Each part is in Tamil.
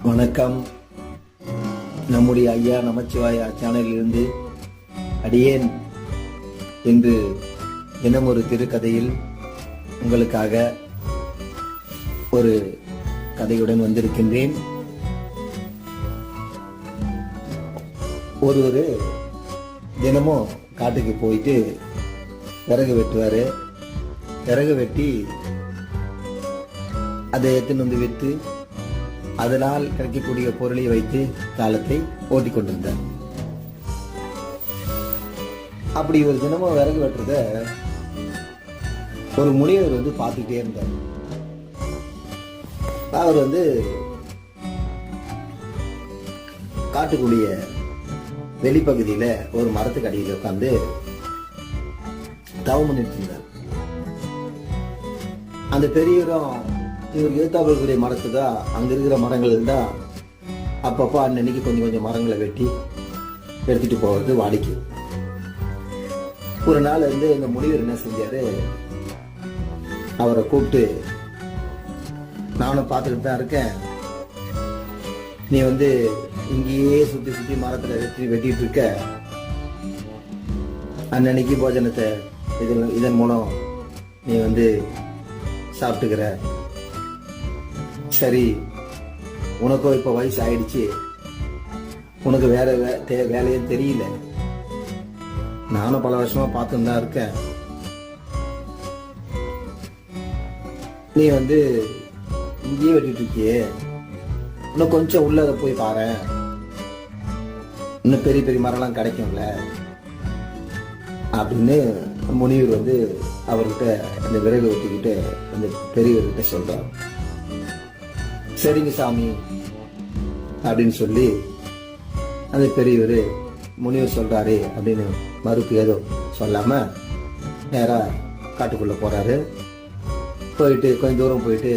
வணக்கம். நம்முடைய ஐயா நமச்சிவாயா சேனலிலிருந்து அடியேன் என்று தினம் ஒரு திருக்கதையில் உங்களுக்காக ஒரு கதையுடன் வந்திருக்கின்றேன். ஒருவர் தினமும் காட்டுக்கு போயிட்டு விறகு வெட்டுவார். விறகு வெட்டி அதை எடுத்துன்னு வந்து விற்று அதனால் கிடைக்கக்கூடிய பொருளை வைத்து காலத்தை ஓட்டிக் கொண்டிருந்தார். அப்படி ஒரு தினமும் விறகு வெட்டுறத ஒரு முனிவர் பார்த்துக்கிட்டே இருந்தார். அவர் காட்டுக்குடிய வெளிப்பகுதியில ஒரு மரத்துக்கு அடியில் உட்கார்ந்து தவம் பண்ணிட்டு இருந்தார். அந்த பெரியவரும் இவர் எழுத்தாளர்களுடைய மரத்து தான், அங்க இருக்கிற மரங்கள் தான் அப்பப்போ அன்னைக்கு கொஞ்சம் கொஞ்சம் மரங்களை வெட்டி எடுத்துட்டு போவது வாடிக்கை. ஒரு நாள் இந்த முனிவர் என்ன செஞ்சாரு, அவரை கூப்பிட்டு, நானும் பார்த்துக்கிட்டு தான் இருக்கேன், நீ இங்கேயே சுத்தி சுத்தி மரத்துல வெட்டிட்டு இருக்க, அன்னைக்கு போஜனத்தை இதன் மூலம் நீ சாப்பிட்டுக்கிற. சரி, உனக்கும் இப்ப வயசு ஆயிடுச்சு, உனக்கு வேற வேலையும் தெரியல, நானும் பல வருஷமா பார்த்துன்னு தான் இருக்கேன், நீ இங்கேயே வெட்டிட்டு இருக்கியே, இன்னும் கொஞ்சம் உள்ள போய் பாரு, இன்னும் பெரிய பெரிய மரம்லாம் கிடைக்கும்ல அப்படின்னு முனிவர் அவர்கிட்ட அந்த விறகு வெட்டிக்கிட்டு அந்த பெரியவர்கிட்ட சொல்றார். சரிங்க சாமி அப்படின்னு சொல்லி அந்த பெரியவர் முனிவர் சொல்றாரு அப்படின்னு மறுப்பு ஏதோ சொல்லாம நேரா காட்டுக்குள்ள போறாரு. போயிட்டு கொஞ்சம் தூரம் போயிட்டு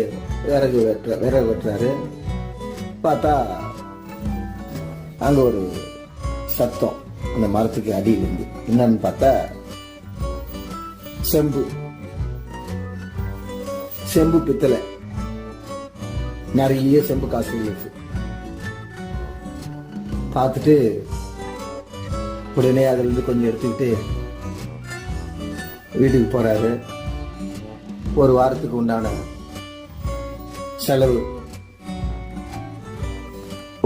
விறகு வெட்டுறாரு. பார்த்தா அங்க ஒரு சத்தம் அந்த மரத்துக்கு அடியில் இருந்து. என்னன்னு பார்த்தா செம்பு பித்தளை, நிறைய செம்பு காசு இருக்கு. பார்த்துட்டு உடனே அதுல கொஞ்சம் எடுத்துக்கிட்டு வீட்டுக்கு போறாரு. ஒரு வாரத்துக்கு உண்டான செலவு,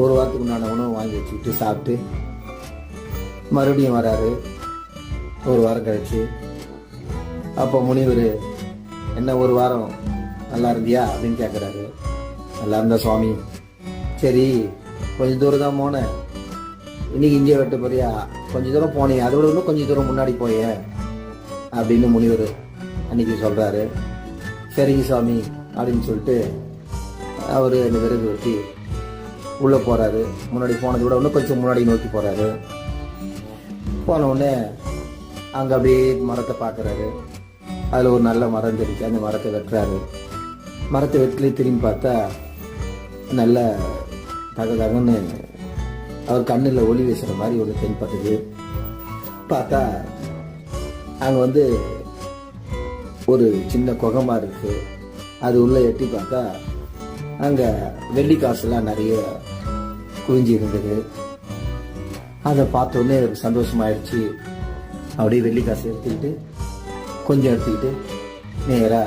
ஒரு வாரத்துக்கு உண்டான உணவு வாங்கி வச்சுக்கிட்டு சாப்பிட்டு மறுபடியும் வராரு. ஒரு வாரம் கழிச்சு அப்போ முனிவர், என்ன ஒரு வாரம் நல்லா இருந்தியா அப்படின்னு கேட்குறாரு. நல்லா இருந்தா சுவாமி. சரி, கொஞ்சம் தூரம் தான் போனேன், இன்னைக்கு இங்கே வெட்ட போறியா? கொஞ்சம் தூரம் போனேன், அதோட இன்னும் கொஞ்சம் தூரம் முன்னாடி போய அப்படின்னு முனிவர் அன்னைக்கு சொல்றாரு. சரிங்க சுவாமி அப்படின்னு சொல்லிட்டு அவரு அந்த விறகு வெட்டி உள்ள போறாரு. முன்னாடி போனதை விட இன்னும் கொஞ்சம் முன்னாடி நோக்கி போறாரு. போன உடனே அங்க அப்படியே மரத்தை பார்க்கறாரு. அதுல ஒரு நல்ல மரம் தெரிஞ்சு அந்த மரத்தை வெட்டுறாரு. மரத்தை வெட்டிலே திரும்பி பார்த்தா நல்ல தகன்னு அவர் கண்ணில் ஒளி வீசுற மாதிரி ஒன்று தென்பட்டது. பார்த்தா அங்க ஒரு சின்ன குகமா இருக்கு. அது உள்ள எட்டி பார்த்தா அங்க வெள்ளி காசுலாம் நிறைய குவிஞ்சி இருந்தது. அதை பார்த்த உடனே சந்தோஷமாயிடுச்சு. அப்படியே வெள்ளி காசு எடுத்துக்கிட்டு கொஞ்சம் எடுத்துக்கிட்டு நேரா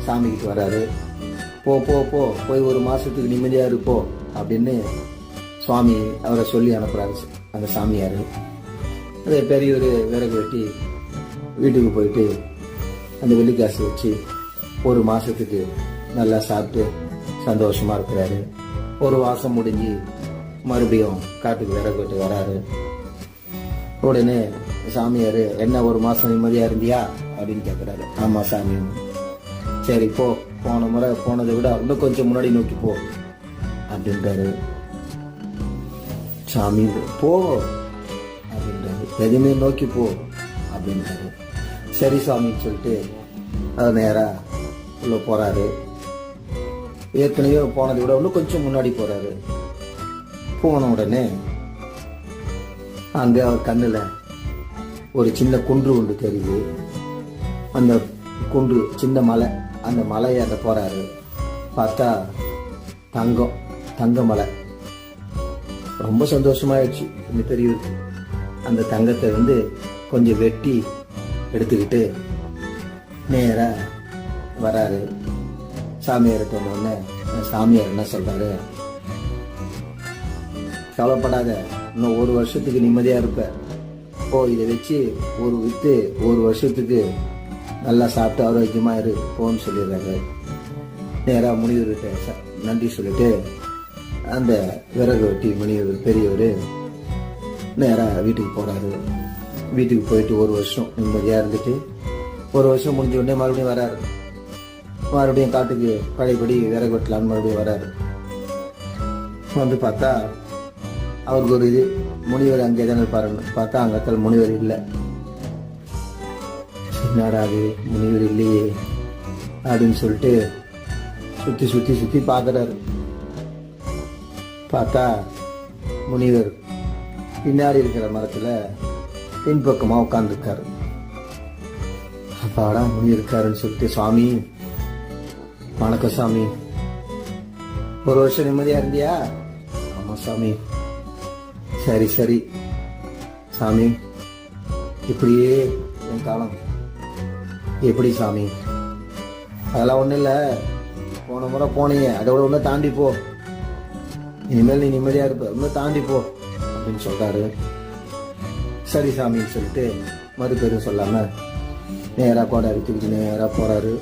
சாமிக்கிட்டு வராரு. போ போ போ போய் ஒரு மாசத்துக்கு நிம்மதியா இருப்போ அப்படின்னு சுவாமி அவரை சொல்லி அனுப்புறாரு அந்த சாமியாரு. அதே பெரிய ஒரு விறகு வெட்டி வீட்டுக்கு போயிட்டு அந்த வெள்ளிக்காசு வச்சு ஒரு மாசத்துக்கு நல்லா சாப்பிட்டு சந்தோஷமா இருக்கிறாரு. ஒரு மாசம் முடிஞ்சு மறுபடியும் காட்டுக்கு விறகு வெட்டி வராரு. உடனே சாமியாரு, என்ன ஒரு மாசம் நிம்மதியா இருந்தியா அப்படின்னு கேட்கிறாரு. ஆமா சாமி. சரி போ, போன முறை போனதை விட இன்னும் கொஞ்சம் முன்னாடி நோக்கி போ அப்படின்றாரு. சாமி போ அப்படின்றாரு. எதுவுமே நோக்கி போ அப்படின்றாரு. சரி சாமின்னு சொல்லிட்டு அது நேரா உள்ள போறாரு. ஏற்கனவே போனதை விட இன்னும் கொஞ்சம் முன்னாடி போறாரு. போன உடனே அங்க அவர் கண்ணுல ஒரு சின்ன குன்று ஒன்று தெரியுது. அந்த குன்று சின்ன மலை, அந்த மலையை போறாரு. பார்த்தா தங்கம், தங்க மலை. ரொம்ப சந்தோஷமாயிடுச்சு இந்த பெரியவருக்கு. அந்த தங்கத்தை கொஞ்சம் வெட்டி எடுத்துக்கிட்டு நேராக வராரு. சாமியார்கிட்ட வந்தோடனே சாமியார் என்ன சொல்றாரு, கவலைப்படாத, இன்னும் 1 வருஷத்துக்கு நிம்மதியாக இருப்ப. ஓ, இதை வச்சு விற்று 1 வருஷத்துக்கு நல்லா சாப்பிட்டு ஆரோக்கியமாக இரு போன்னு சொல்லிடுறாரு. நேராக முனிவர்கிட்ட நன்றி சொல்லிட்டு அந்த விறகு வெட்டி முனிவர் பெரியவர் நேராக வீட்டுக்கு போகிறாரு. வீட்டுக்கு போயிட்டு 1 வருஷம் நிம்மதியாக இருந்துட்டு 1 வருஷம் முடிஞ்ச உடனே மறுபடியும் வராரு. மறுபடியும் காட்டுக்கு பழையபடி விறகு வெட்டலான்னு மறுபடியும் வராரு. பார்த்தா அவருக்கு ஒரு முனிவர் அங்கே தானே இருப்பாருன்னு பார்த்தா அங்கே முனிவர் இல்லை. என்னடா அது, முனிவர் இல்லையே அப்படின்னு சொல்லிட்டு சுற்றி சுற்றி சுற்றி பார்க்குறாரு. பார்த்தா முனிவர் பின்னாடி இருக்கிற மரத்தில் பின்பக்கமாக உட்காந்துருக்காரு. அப்பாடா முனிவர் இருக்காருன்னு சொல்லிட்டு, சாமி வணக்கம் சாமி, 1 வருஷம் நிம்மதியாக இருந்தியா? ஆமாம் சாமி. சரி சரி சாமி, இப்படியே என் காலம் எப்படி சாமி? அதெல்லாம் ஒன்றும் இல்லை, போன முறை போனீங்க, அதோட ஒன்றும் தாண்டி போ, இனிமேல் நீ நிம்மதியாக இருப்ப, இன்னும் தாண்டி போ அப்படின்னு சொல்றாரு. சரி சாமின்னு சொல்லிட்டு மறுபேரும் சொல்லாமல் நேராக கோடை அடித்துக்கிட்டு நேராக போறாரு.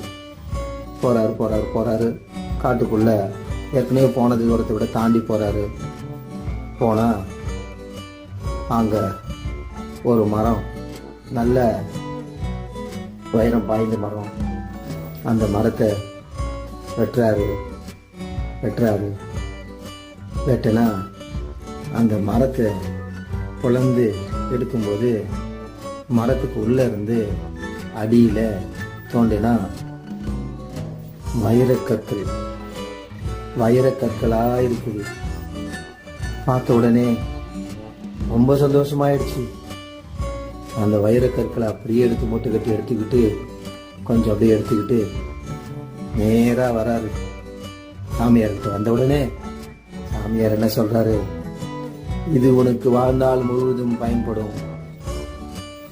காட்டுக்குள்ள ஏற்கனவே போன தூரத்தை விட தாண்டி போறாரு. போனா அங்க ஒரு மரம், நல்ல உயரம் பாய்ந்த மரம். அந்த மரத்தை வெட்டினா அந்த மரத்தை பொளந்து எடுக்கும்போது மரத்துக்கு உள்ள இருந்து அடியில தோண்டினா வைரக்கற்களா இருக்குது. பார்த்த உடனே ரொம்ப சந்தோஷமாயிடுச்சு. அந்த வைரக்கற்களை அப்படியே எடுத்து மூட்டை கட்டி எடுத்துக்கிட்டு கொஞ்சம் அப்படியே எடுத்துக்கிட்டு நேராக வராரு சாமியார்கிட்ட. வந்த உடனே சாமியார் என்ன சொல்றாரு, இது உனக்கு வாழ்நாள் முழுவதும் பயன்படும்,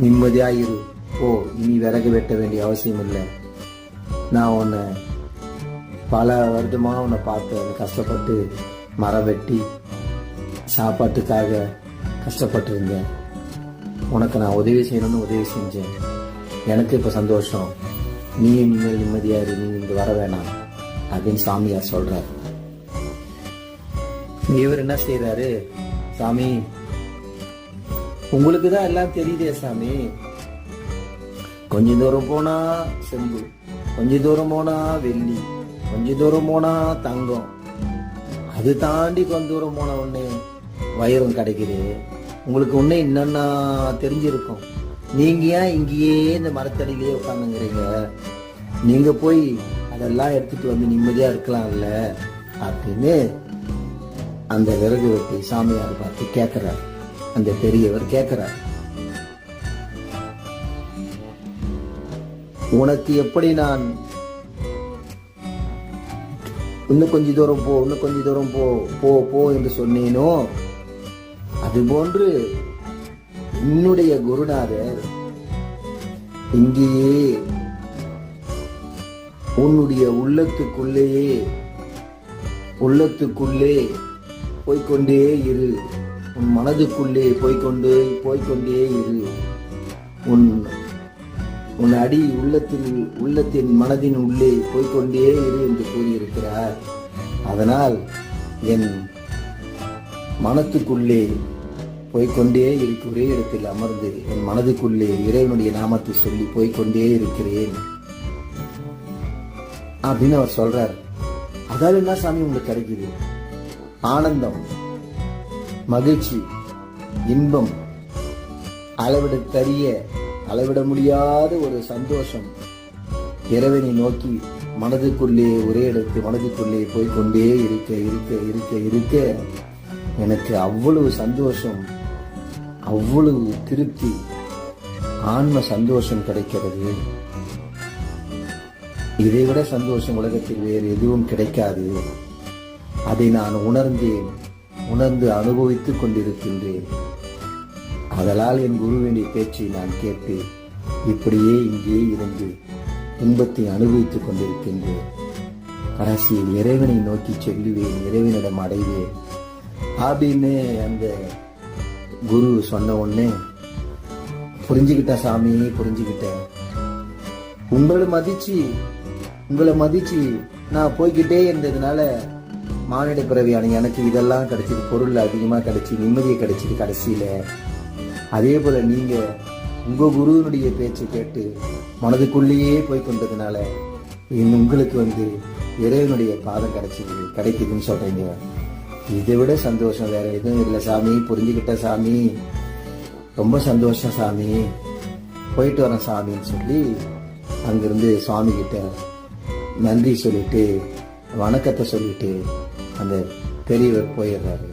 நிம்மதியாயிரு, ஓ இனி விறகு வெட்ட வேண்டிய அவசியம் இல்லை. நான் உன்னை பல வருடமாக உன்னை பார்த்து கஷ்டப்பட்டு மரம் வெட்டி சாப்பாட்டுக்காக கஷ்டப்பட்டு இருந்தேன். உனக்கு நான் உதவி செய்யணும்னு உதவி செஞ்சேன். எனக்கு இப்போ சந்தோஷம், நீ நிம்மதியா இரு, நீ இங்க வர வேணாம் அப்படின்னு சாமியார் சொல்றாரு. இவர் என்ன செய்யறாரு, சாமி உங்களுக்கு தான் எல்லாம் தெரியுதே சாமி, கொஞ்ச தூரம் போனா செம்பு, கொஞ்ச தூரம் போனா வெள்ளி, கொஞ்ச தூரம் போனா தங்கம், அது தாண்டி கொஞ்ச தூரம் போன உடனே வைரம் கிடைக்குது. உங்களுக்கு ஒண்ணு என்னன்னா தெரிஞ்சிருக்கும், நீங்க ஏன் இங்கேயே இந்த மரத்தடியிலேயே உட்காந்துங்கிறீங்க, நீங்க போய் அதெல்லாம் எடுத்துட்டு வந்து நிம்மதியா இருக்கலாம்ல அப்படின்னு அந்த விறகு வெட்டி சாமியார் பார்த்து கேட்கிறார். அந்த பெரியவர் கேட்கிறார், உனக்கு எப்படி நான் இன்னும் கொஞ்ச தூரம் போ, இன்னும் கொஞ்ச தூரம் போ போ போ என்று சொன்னேனோ, அதுபோன்று என்னுடைய குருநாதர் இங்கேயே உன்னுடைய உள்ளத்துக்குள்ளே போய்கொண்டே இரு, உன் மனதுக்குள்ளே போய்கொண்டே இரு, உன் அடி உள்ளத்தின் மனதின் உள்ளே போய்கொண்டே இரு என்று கூறியிருக்கிறார். அதனால் என் மனத்துக்குள்ளே போய்கொண்டே இருக்கு, ஒரே இடத்தில் அமர்ந்து என் மனதுக்குள்ளே இறைவனுடைய நாமத்தை சொல்லி போய்கொண்டே இருக்கிறேன் அப்படின்னு அவர் சொல்றார். அதால என்ன சாமி உங்களுக்கு கிடைக்குது? ஆனந்தம், மகிழ்ச்சி, இன்பம், அளவிட முடியாத ஒரு சந்தோஷம், இறைவனை நோக்கி மனதுக்குள்ளே ஒரே இடத்து மனதுக்குள்ளே போய்கொண்டே இருக்க இருக்க இருக்க இருக்க எனக்கு அவ்வளவு சந்தோஷம், அவ்வளவு திருப்தி, ஆன்ம சந்தோஷம் கிடைக்கிறது. இதைவிட சந்தோஷம் உலகத்தில் வேறு எதுவும் கிடைக்காது அதை நான் உணர்ந்து அனுபவித்துக் கொண்டிருக்கின்றேன். அதனால் என் குருவினுடைய பேச்சை நான் கேட்டு இப்படியே இங்கே இருந்து இன்பத்தை அனுபவித்துக் கொண்டிருக்கின்றேன். கடைசியில் இறைவனை நோக்கி செல்லுவேன், இறைவனிடம் அடைவேன் அப்படின்னு அந்த குரு சொன்ன உடனே புரிஞ்சுக்கிட்டேன் சாமி, புரிஞ்சுக்கிட்டேன். உங்களை மதிச்சு நான் போய்கிட்டே இருந்ததுனால மானிட பிறவியான எனக்கு இதெல்லாம் கிடைச்சிது, பொருள் அதிகமா கிடைச்சி, நிம்மதியை கிடைச்சிது. கடைசியில அதே போல நீங்க உங்க குருவினுடைய பேச்சை கேட்டு மனதுக்குள்ளேயே போய் கொண்டதுனால உங்களுக்கு இறைவனுடைய பாதம் கிடைக்குதுன்னு சொல்றீங்க. இதை விட சந்தோஷம் வேற எதுவும் இல்லை சாமி. புரிஞ்சுக்கிட்ட சாமி, ரொம்ப சந்தோஷம் சாமி, போயிட்டு வரேன் சாமின்னு சொல்லி அங்கிருந்து சுவாமி கிட்ட நன்றி சொல்லிட்டு வணக்கத்தை சொல்லிட்டு அந்த பெரியவர் போயிடுறாரு.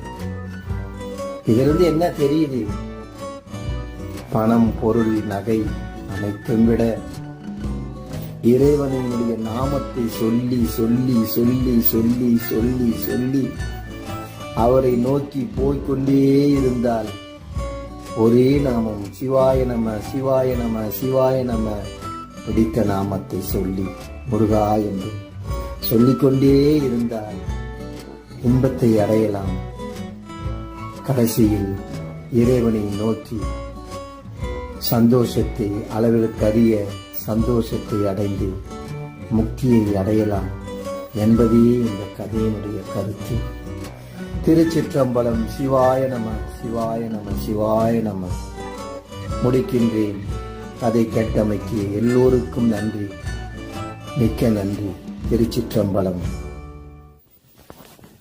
இதிலிருந்து என்ன தெரியுது? பணம், பொருள், நகை அனைத்தும் விட இறைவனுடைய நாமத்தை சொல்லி சொல்லி சொல்லி சொல்லி சொல்லி சொல்லி அவரை நோக்கி போய்கொண்டே இருந்தால் ஒரே நாமம் சிவாய நம சிவாய நம சிவாய நம பிடித்த நாமத்தை சொல்லி முருகா என்று சொல்லிக்கொண்டே இருந்தால் இன்பத்தை அடையலாம். கடைசியில் இறைவனை நோக்கி சந்தோஷத்தை, அளவிற்கரிய சந்தோஷத்தை அடைந்து முக்தியை அடையலாம் என்பதே இந்த கதையினுடைய கருத்து. திருச்சிற்றம்பலம். சிவாய நம சிவாய நம சிவாய நம. முடிக்கின்றேன். கதை கேட்டமைக்கு எல்லோருக்கும் நன்றி, மிக்க நன்றி. திருச்சிற்றம்பலம்.